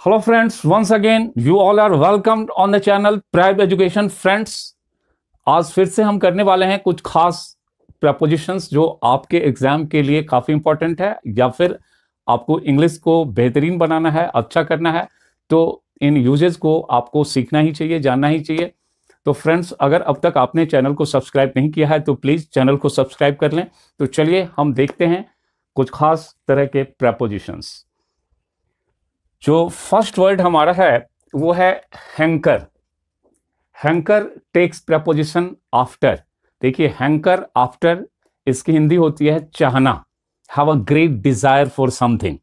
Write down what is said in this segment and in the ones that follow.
Hello friends, once again you all are welcomed on the channel Private Education Friends। आज फिर से हम करने वाले हैं कुछ खास प्रपोजिशंस जो आपके एग्जाम के लिए काफी इंपॉर्टेंट है, या फिर आपको इंग्लिश को बेहतरीन बनाना है, अच्छा करना है, तो इन यूजेस को आपको सीखना ही चाहिए, जानना ही चाहिए। तो फ्रेंड्स, अगर अब तक आपने चैनल को सब्सक्राइब नहीं किया है तो प्लीज चैनल को सब्सक्राइब कर लें। तो चलिए हम देखते हैं कुछ खास तरह के प्रपोजिशंस। जो फर्स्ट वर्ड हमारा है वो है hanker. Hanker takes preposition after. देखिए, हैंकर आफ्टर इसकी हिंदी होती है चाहना। Have a great desire for something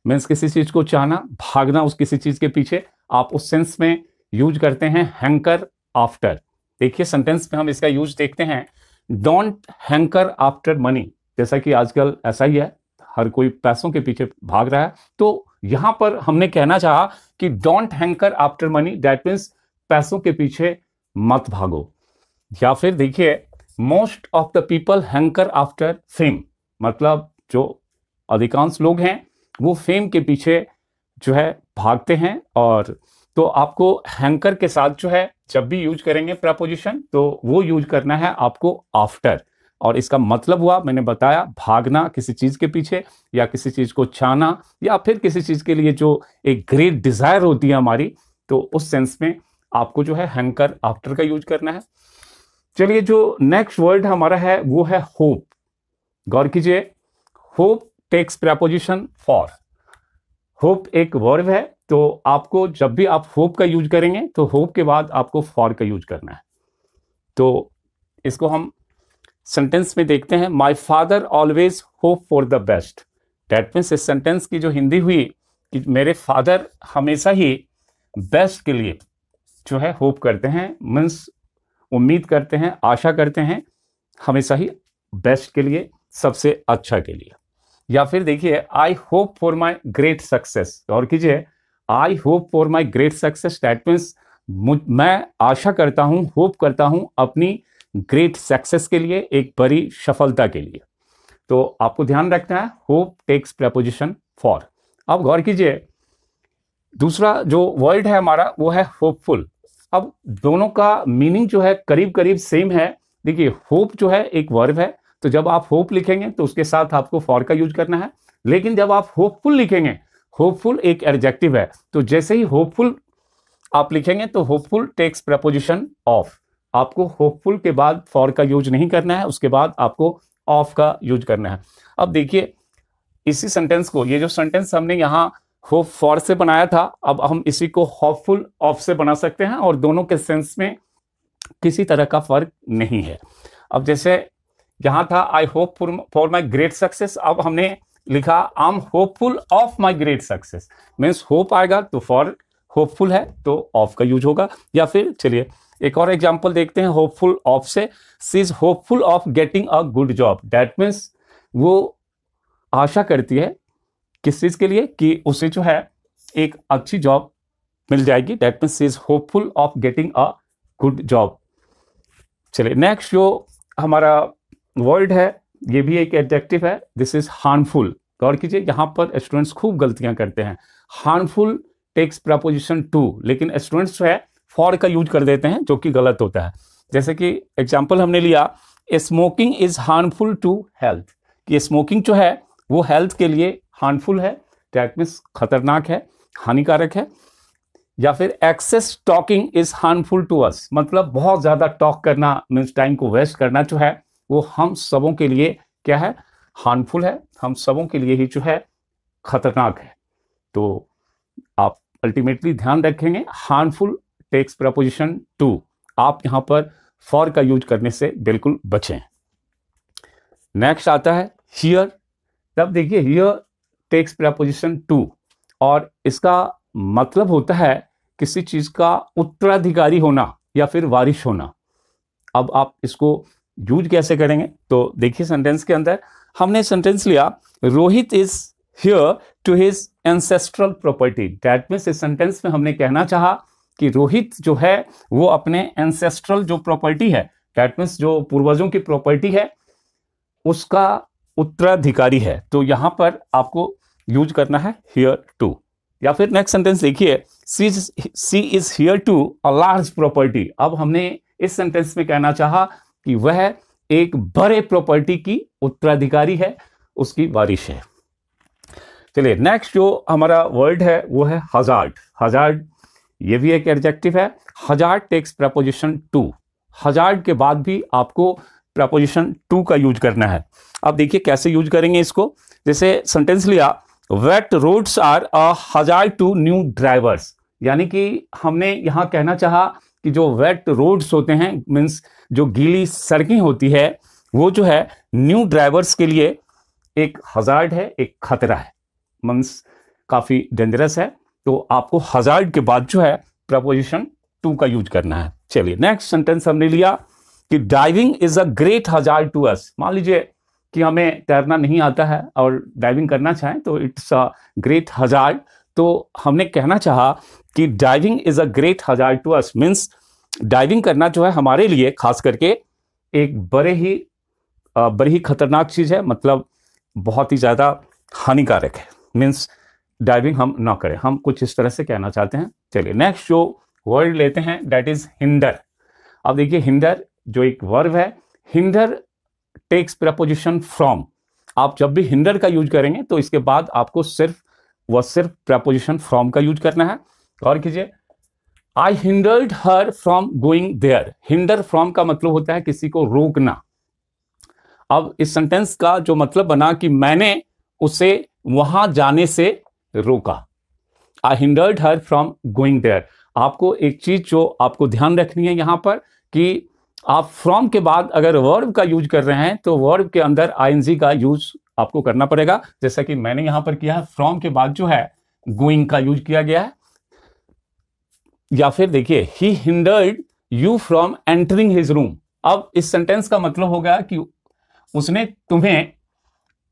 means किसी चीज को चाहना, भागना उस किसी चीज के पीछे। आप उस सेंस में यूज करते हैं हैंकर आफ्टर। देखिए सेंटेंस में हम इसका यूज देखते हैं, डोंट हैंकर आफ्टर मनी। जैसा कि आजकल ऐसा ही है, हर कोई पैसों के पीछे भाग रहा है। तो यहां पर हमने कहना चाहा कि don't hanker after money, that means पैसों के पीछे मत भागो। या फिर देखिए, most of the people hanker after fame, मतलब जो अधिकांश लोग हैं वो फेम के पीछे जो है भागते हैं। और तो आपको हैंकर के साथ जो है जब भी यूज करेंगे प्रपोजिशन तो वो यूज करना है आपको आफ्टर। और इसका मतलब हुआ, मैंने बताया, भागना किसी चीज के पीछे, या किसी चीज को चाहना, या फिर किसी चीज के लिए जो एक ग्रेट डिजायर होती है हमारी, तो उस सेंस में आपको जो है हैंकर आफ्टर का यूज करना है। चलिए, जो नेक्स्ट वर्ड हमारा है वो है होप। गौर कीजिए, hope takes preposition for. Hope एक वर्ब है, तो आपको जब भी आप होप का यूज करेंगे तो होप के बाद आपको फॉर का यूज करना है। तो इसको हम सेंटेंस में देखते हैं, my father always hope for the best. That means इस सेंटेंस की जो हिंदी हुई कि मेरे फादर हमेशा ही बेस्ट के लिए जो है होप करते हैं, मीन्स उम्मीद करते हैं, आशा करते हैं हमेशा ही बेस्ट के लिए, सबसे अच्छा के लिए। या फिर देखिए, I hope for my great success. और कीजिए, I hope for my great success, that means मैं आशा करता हूं, होप करता हूं अपनी ग्रेट सक्सेस के लिए, एक बड़ी सफलता के लिए। तो आपको ध्यान रखना है, होप टेक्स प्रपोजिशन फॉर। अब गौर कीजिए, दूसरा जो वर्ड है हमारा वो है होपफुल। अब दोनों का मीनिंग जो है करीब करीब सेम है। देखिए, होप जो है एक वर्ब है, तो जब आप होप लिखेंगे तो उसके साथ आपको फॉर का यूज करना है। लेकिन जब आप होपफुल लिखेंगे, होपफुल एक एडजेक्टिव है, तो जैसे ही होपफुल आप लिखेंगे तो होपफुल टेक्स प्रपोजिशन ऑफ। आपको होपफुल के बाद फॉर का यूज नहीं करना है, उसके बाद आपको ऑफ का यूज करना है। अब देखिए, इसी सेंटेंस को, ये जो सेंटेंस हमने यहाँ होप फॉर से बनाया था, अब हम इसी को होपफुल ऑफ से बना सकते हैं, और दोनों के सेंस में किसी तरह का फर्क नहीं है। अब जैसे यहां था I hope for my great success, अब हमने लिखा I am hopeful of my great success, means hope आएगा तो फॉर, होपफुल है तो ऑफ का यूज होगा। या फिर चलिए एक और एग्जांपल देखते हैं होपफुल ऑफ से, she is hopeful of getting a good job. That means वो आशा करती है किस चीज के लिए, कि उसे जो है एक अच्छी जॉब मिल जाएगी। That means she is hopeful of getting a good job. चलिए, नेक्स्ट जो हमारा वर्ड है ये भी एक एडजेक्टिव है, दिस इज हार्मफुल। गौर कीजिए, यहां पर स्टूडेंट्स खूब गलतियां करते हैं। हार्मफुल टेक्स प्रपोजिशन टू, लेकिन स्टूडेंट्स जो है फॉर का यूज कर देते हैं, जो कि गलत होता है। जैसे कि एग्जांपल हमने लिया, smoking is harmful to health, कि स्मोकिंग जो है वो हेल्थ के लिए हार्मफुल है, दैट मीन्स खतरनाक है, हानिकारक है। या फिर excess talking is harmful to us, मतलब बहुत ज्यादा टॉक करना मीन्स टाइम को वेस्ट करना जो है वो हम सबों के लिए क्या है, हार्मफुल है, हम सबों के लिए ही जो है खतरनाक है। तो आप अल्टीमेटली ध्यान रखेंगे, हार्मफुल टेक्स प्रपोजिशन टू। आप यहां पर फॉर का यूज करने से बिल्कुल बचें। नेक्स्ट आता है हियर। तब देखिए, हियर टेक्स प्रपोजिशन टू, और इसका मतलब होता है किसी चीज का उत्तराधिकारी होना या फिर वारिश होना। अब आप इसको यूज कैसे करेंगे, तो देखिए सेंटेंस के अंदर हमने सेंटेंस लिया, Rohit is heir to his ancestral property. That means इस सेंटेंस में हमने कहना चाहा कि रोहित जो है वो अपने एंसेस्ट्रल जो प्रॉपर्टी है, दैट मीन्स जो पूर्वजों की प्रॉपर्टी है, उसका उत्तराधिकारी है। तो यहां पर आपको यूज करना है हियर टू। या फिर नेक्स्ट सेंटेंस देखिए, she is heir to a large property. अब हमने इस सेंटेंस में कहना चाहा कि वह एक बड़े प्रॉपर्टी की उत्तराधिकारी है, उसकी वारिश है। चलिए नेक्स्ट जो हमारा वर्ड है वो है हजार्ड। हजार्ड ये भी एक एडजेक्टिव है। Hazard takes preposition to. Hazard के बाद भी आपको प्रपोजिशन टू का यूज करना है। अब देखिए कैसे यूज करेंगे इसको। जैसे सेंटेंस लिया, wet roads are a hazard to new drivers, यानी कि हमने यहां कहना चाहा कि जो वेट रोड्स होते हैं, मीन्स जो गीली सड़कें होती है, वो जो है न्यू ड्राइवर्स के लिए एक हजार्ड है, एक खतरा है, मीन्स काफी डेंजरस है। तो आपको हजार्ड के बाद जो है प्रपोजिशन टू का यूज करना है। चलिए नेक्स्ट सेंटेंस हमने लिया कि diving is a great hazard to us. मान लीजिए कि हमें तैरना नहीं आता है और डाइविंग करना चाहें तो इट्स अ ग्रेट हजार्ड। तो हमने कहना चाहा कि diving is a great hazard to us, means diving करना जो है हमारे लिए खास करके एक बड़ी ही खतरनाक चीज है, मतलब बहुत ही ज्यादा हानिकारक है। मीन्स डाइविंग हम ना करें, हम कुछ इस तरह से कहना चाहते हैं। चलिए नेक्स्ट जो वर्ड लेते हैं दैट इज हिंडर। अब देखिए हिंडर जो एक वर्ब है, हिंडर टेक्स प्रपोजिशन फ्रॉम। आप जब भी हिंडर का यूज करेंगे तो इसके बाद आपको सिर्फ प्रपोजिशन फ्रॉम का यूज करना है। और कीजिए, I hindered her from going there. Hinder from का मतलब होता है किसी को रोकना। अब इस सेंटेंस का जो मतलब बना कि मैंने उसे वहां जाने से रोका। I hindered her from going there. आपको एक चीज जो आपको ध्यान रखनी है यहां पर कि आप फ्रॉम के बाद अगर वर्ब का यूज कर रहे हैं तो वर्ब के अंदर आईएनजी का यूज आपको करना पड़ेगा, जैसा कि मैंने यहां पर किया है। फ्रॉम के बाद जो है गोइंग का यूज किया गया है। या फिर देखिए, he hindered you from entering his room. अब इस सेंटेंस का मतलब होगा कि उसने तुम्हें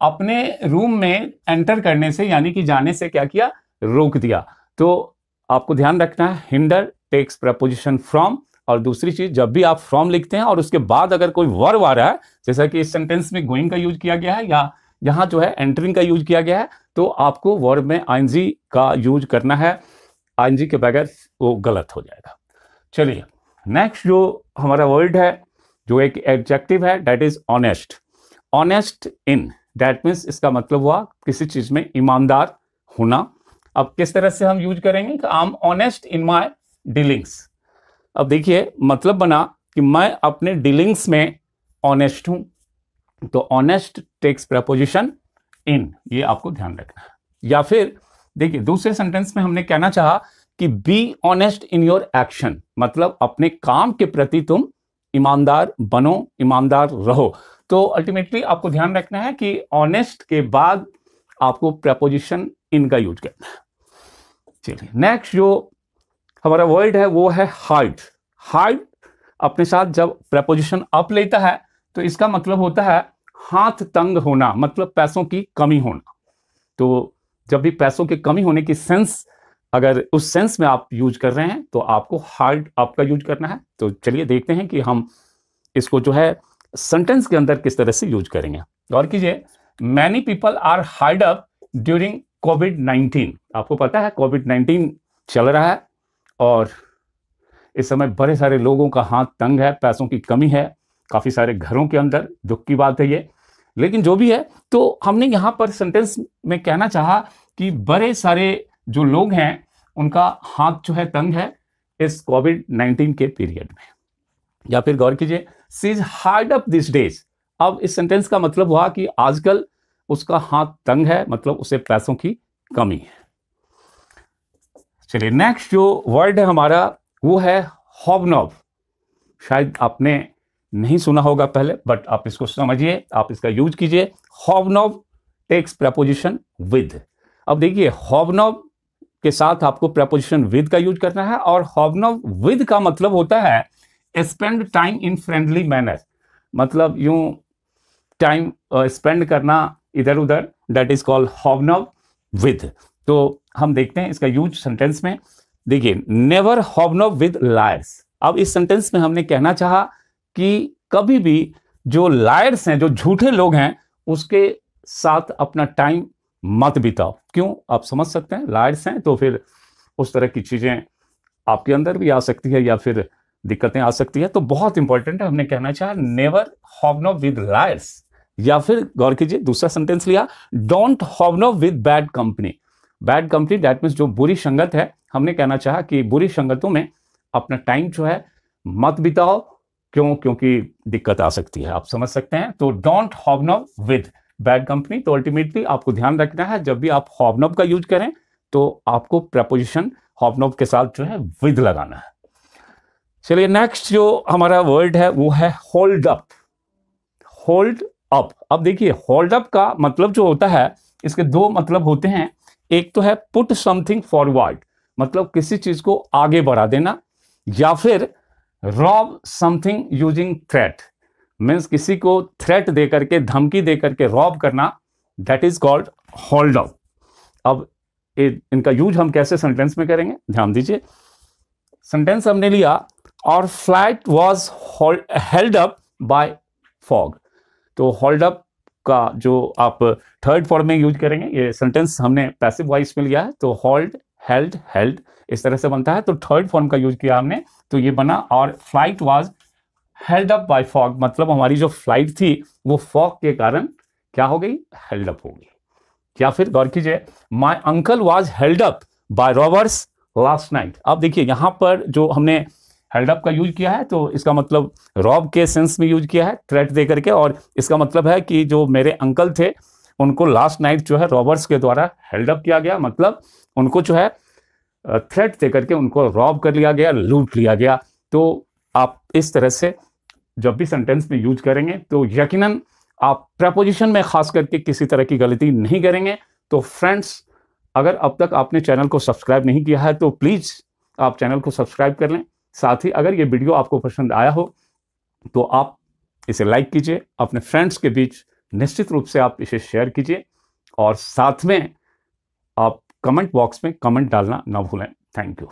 अपने रूम में एंटर करने से, यानी कि जाने से क्या किया, रोक दिया। तो आपको ध्यान रखना है हिंडर टेक्स प्रपोजिशन फ्रॉम। और दूसरी चीज, जब भी आप फ्रॉम लिखते हैं और उसके बाद अगर कोई वर्ब आ रहा है, जैसा कि इस सेंटेंस में गोइंग का यूज किया गया है या यहां जो है एंटरिंग का यूज किया गया है, तो आपको वर्ब में आईएनजी का यूज करना है। आईएनजी के बगैर वो गलत हो जाएगा। चलिए नेक्स्ट जो हमारा वर्ड है जो एक एडजेक्टिव है that is honest. Honest in, that means इसका मतलब हुआ किसी चीज में ईमानदार होना। अब किस तरह से हम यूज करेंगे कि I am honest in my dealings. अब देखिए मतलब बना कि मैं अपने डीलिंग्स में ऑनेस्ट हूं, तो ऑनेस्ट टेक्स प्रपोजिशन इन, ये आपको ध्यान रखना है। या फिर देखिए दूसरे सेंटेंस में हमने कहना चाहा कि be honest in your action, मतलब अपने काम के प्रति तुम ईमानदार बनो, ईमानदार रहो। तो अल्टीमेटली आपको ध्यान रखना है कि ऑनेस्ट के बाद आपको प्रपोजिशन इन का यूज करना है। चलिए नेक्स्ट जो हमारा वर्ड है वो है हार्ड। हार्ड अपने साथ जब प्रपोजिशन अप लेता है तो इसका मतलब होता है हाथ तंग होना, मतलब पैसों की कमी होना। तो जब भी पैसों की कमी होने की सेंस, अगर उस सेंस में आप यूज कर रहे हैं तो आपको हार्ड अप का यूज करना है। तो चलिए देखते हैं कि हम इसको जो है सेंटेंस के अंदर किस तरह से यूज करेंगे। और कीजिए, many people are hard up during कोविड-19। आपको पता है कोविड-19 चल रहा है और इस समय बड़े सारे लोगों का हाथ तंग है, पैसों की कमी है काफी सारे घरों के अंदर। दुख की बात है ये, लेकिन जो भी है, तो हमने यहां पर सेंटेंस में कहना चाहा कि बड़े सारे जो लोग हैं उनका हाथ जो है तंग है इस कोविड-19 के पीरियड में। या फिर गौर कीजिए, she is hard up this days. अब इस सेंटेंस का मतलब हुआ कि आजकल उसका हाथ तंग है, मतलब उसे पैसों की कमी है। चलिए नेक्स्ट जो वर्ड है हमारा वो है हॉबनॉब। शायद आपने नहीं सुना होगा पहले, बट आप इसको समझिए, आप इसका यूज कीजिए। Hobnob takes preposition with. अब देखिए हॉबनॉब के साथ आपको प्रपोजिशन विद का यूज करना है, और हॉबनॉब विद का मतलब होता है spend time in friendly manner, मतलब यूं टाइम स्पेंड करना इधर उधर, that is called hobnob with. तो हम देखते हैं इसका यूज सेंटेंस में। देखिए, नेवर हॉबनॉब विद लायर्स। अब इस सेंटेंस में हमने कहना चाहा कि कभी भी जो लायर्स हैं, जो झूठे लोग हैं, उसके साथ अपना टाइम मत बिताओ। क्यों, आप समझ सकते हैं, लायर्स हैं तो फिर उस तरह की चीजें आपके अंदर भी आ सकती है या फिर दिक्कतें आ सकती है। तो बहुत इंपॉर्टेंट है, हमने कहना चाहा नेवर हॉबनॉब विद लायर्स। या फिर गौर कीजिए, दूसरा सेंटेंस लिया, don't hobnob with bad company. Bad company that means जो बुरी संगत है। हमने कहना चाहा कि बुरी संगतों में अपना टाइम जो है मत बिताओ। क्यों, क्योंकि दिक्कत आ सकती है, आप समझ सकते हैं। तो don't hobnob with bad company. तो अल्टीमेटली आपको ध्यान रखना है, जब भी आप हॉबनॉब का यूज करें तो आपको प्रपोजिशन हॉबनॉब के साथ जो है विद लगाना है। चलिए नेक्स्ट जो हमारा वर्ड है वो है होल्ड अप। Hold up. अब देखिए, होल्ड अप का मतलब जो होता है, इसके दो मतलब होते हैं। एक तो है पुट समथिंग फॉरवर्ड, मतलब किसी चीज को आगे बढ़ा देना, या फिर rob something using threat, means किसी को थ्रेट दे करके, धमकी दे करके रॉब करना, that is called hold up. अब इनका यूज हम कैसे सेंटेंस में करेंगे, ध्यान दीजिए। सेंटेंस हमने लिया, और flight was held up by fog. तो होल्ड अप का जो आप थर्ड फॉर्म में यूज करेंगे, ये सेंटेंस हमने पैसिव वॉइस में लिया है, तो होल्ड, हेल्ड, हेल्ड इस तरह से बनता है। तो थर्ड फॉर्म का यूज किया हमने, तो ये बना, और flight was held up by fog, मतलब हमारी जो फ्लाइट थी वो फॉग के कारण क्या हो गई, हेल्ड अप हो गई। या फिर गौर कीजिए, my uncle was held up by robbers last night. अब देखिए यहां पर जो हमने हेल्ड अप का यूज किया है, तो इसका मतलब रॉब के सेंस में यूज किया है, थ्रेट दे करके, और इसका मतलब है कि जो मेरे अंकल थे उनको लास्ट नाइट जो है रॉबर्स के द्वारा हेल्ड अप किया गया, मतलब उनको जो है थ्रेट दे करके उनको रॉब कर लिया गया, लूट लिया गया। तो आप इस तरह से जब भी सेंटेंस में यूज करेंगे तो यकीनन आप प्रपोजिशन में खास करके किसी तरह की गलती नहीं करेंगे। तो फ्रेंड्स, अगर अब तक आपने चैनल को सब्सक्राइब नहीं किया है तो प्लीज आप चैनल को सब्सक्राइब कर लें। साथ ही अगर ये वीडियो आपको पसंद आया हो तो आप इसे लाइक कीजिए, अपने फ्रेंड्स के बीच निश्चित रूप से आप इसे शेयर कीजिए, और साथ में आप कमेंट बॉक्स में कमेंट डालना ना भूलें। Thank you.